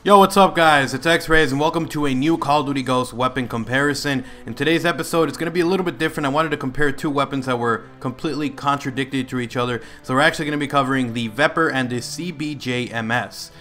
Yo, what's up guys? It's XRAYZ and welcome to a new Call of Duty Ghosts weapon comparison. In today's episode, it's going to be a little bit different. I wanted to compare two weapons that were completely contradictory to each other. So we're actually going to be covering the Vepr and the CBJ-MS.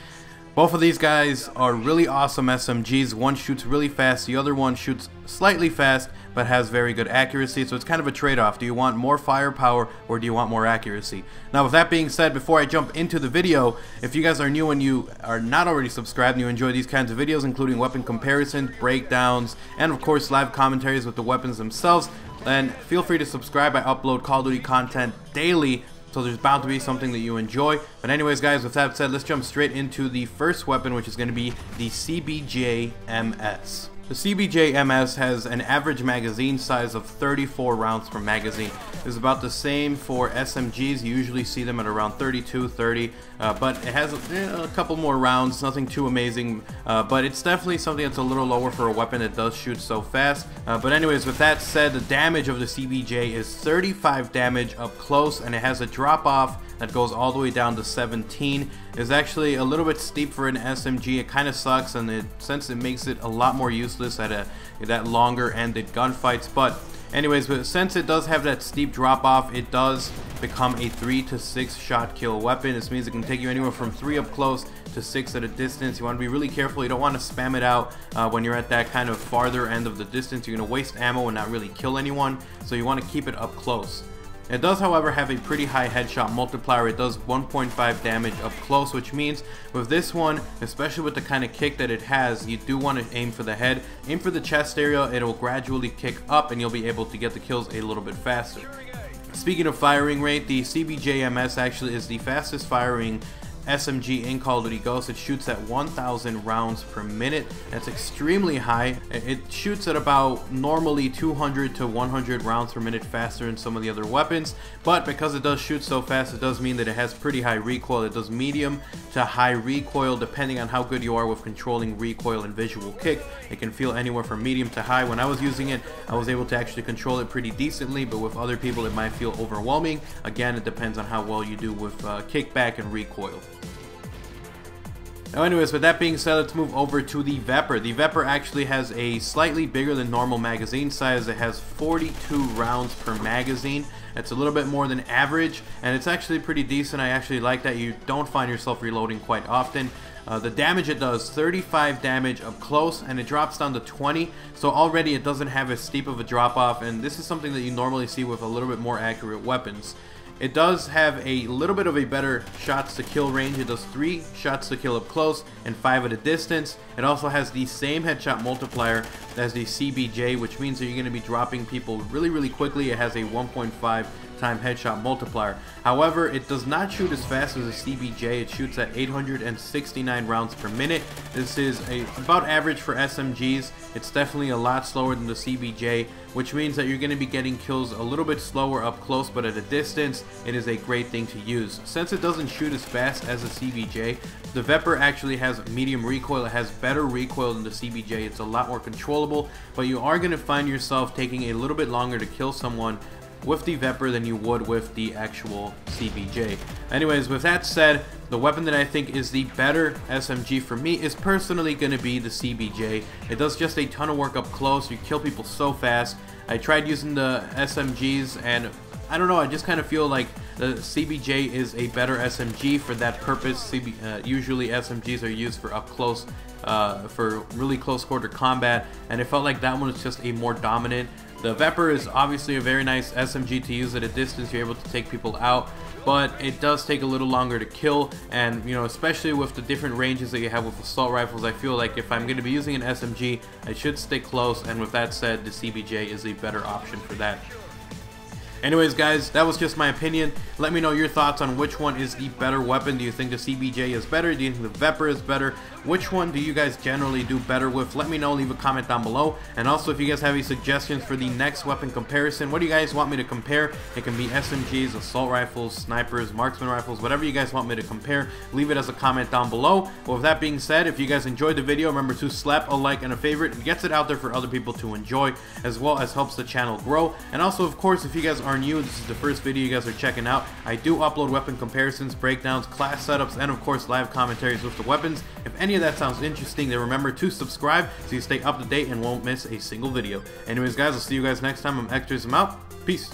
Both of these guys are really awesome SMGs. One shoots really fast, the other one shoots slightly fast, but has very good accuracy. So it's kind of a trade-off. Do you want more firepower or do you want more accuracy? Now with that being said, before I jump into the video, if you guys are new and you are not already subscribed and you enjoy these kinds of videos, including weapon comparisons, breakdowns, and of course live commentaries with the weapons themselves, then feel free to subscribe. I upload Call of Duty content daily, so there's bound to be something that you enjoy. But anyways guys, with that said, let's jump straight into the first weapon, which is going to be the CBJ-MS. The CBJ-MS has an average magazine size of 34 rounds per magazine. It's about the same for SMGs. You usually see them at around 32, 30, but it has a couple more rounds, nothing too amazing, but it's definitely something that's a little lower for a weapon that does shoot so fast. But anyways, with that said, the damage of the CBJ is 35 damage up close, and it has a drop off that goes all the way down to 17. It's actually a little bit steep for an SMG. It kind of sucks, and since it makes it a lot more useless at that longer ended gunfights. But anyways, since it does have that steep drop off, it does become a 3 to 6 shot kill weapon. This means it can take you anywhere from 3 up close to 6 at a distance. You want to be really careful. You don't want to spam it out when you're at that kind of farther end of the distance. You're going to waste ammo and not really kill anyone, so you want to keep it up close. It does, however, have a pretty high headshot multiplier. It does 1.5 damage up close, which means with this one, especially with the kind of kick that it has, you do want to aim for the head. Aim for the chest area, it will gradually kick up and you'll be able to get the kills a little bit faster. Speaking of firing rate, the CBJ-MS actually is the fastest firing SMG in Call of Duty Ghosts. It shoots at 1,000 rounds per minute. That's extremely high. It shoots at about normally 200 to 100 rounds per minute faster than some of the other weapons, but because it does shoot so fast, it does mean that it has pretty high recoil. It does medium to high recoil depending on how good you are with controlling recoil and visual kick. It can feel anywhere from medium to high. When I was using it, I was able to actually control it pretty decently, but with other people it might feel overwhelming. Again, it depends on how well you do with kickback and recoil. Now anyways, with that being said, let's move over to the Vepr. The Vepr actually has a slightly bigger than normal magazine size. It has 42 rounds per magazine. It's a little bit more than average, and it's actually pretty decent. I actually like that. You don't find yourself reloading quite often. The damage it does, 35 damage up close, and it drops down to 20, so already it doesn't have as steep of a drop off, and this is something that you normally see with a little bit more accurate weapons. It does have a little bit of a better shots to kill range. It does 3 shots to kill up close and 5 at a distance. It also has the same headshot multiplier as the CBJ, which means that you're going to be dropping people really quickly. It has a 1.5 time headshot multiplier. However, it does not shoot as fast as a CBJ. It shoots at 869 rounds per minute. This is about average for SMGs. It's definitely a lot slower than the CBJ, which means that you're going to be getting kills a little bit slower up close, but at a distance it is a great thing to use. Since it doesn't shoot as fast as a CBJ, the Vepr actually has medium recoil. It has better recoil than the CBJ. It's a lot more controllable, but you are going to find yourself taking a little bit longer to kill someone with the Vepr than you would with the actual CBJ. Anyways, with that said, the weapon that I think is the better SMG for me is personally going to be the CBJ. It does just a ton of work up close. You kill people so fast. I tried using the SMGs, and I don't know, I just kind of feel like the CBJ is a better SMG for that purpose. Usually SMGs are used for up close, for really close quarter combat, and it felt like that one was just a more dominant. The Vepr is obviously a very nice SMG to use at a distance. You're able to take people out, but it does take a little longer to kill, and you know, especially with the different ranges that you have with assault rifles, I feel like if I'm going to be using an SMG, I should stay close, and with that said, the CBJ is a better option for that. Anyways guys, that was just my opinion. Let me know your thoughts on which one is the better weapon. Do you think the CBJ is better? Do you think the Vepr is better? Which one do you guys generally do better with? Let me know, leave a comment down below. And also, if you guys have any suggestions for the next weapon comparison, what do you guys want me to compare? It can be SMGs, assault rifles, snipers, marksman rifles, whatever you guys want me to compare, leave it as a comment down below. But with that being said, if you guys enjoyed the video, remember to slap a like and a favorite. It gets it out there for other people to enjoy, as well as helps the channel grow. And also, of course, if you guys are are new and this is the first video you guys are checking out, I do upload weapon comparisons, breakdowns, class setups, and of course live commentaries with the weapons. If any of that sounds interesting, then remember to subscribe so you stay up to date and won't miss a single video. Anyways guys, I'll see you guys next time. I'm XRAYZ, I'm out. Peace.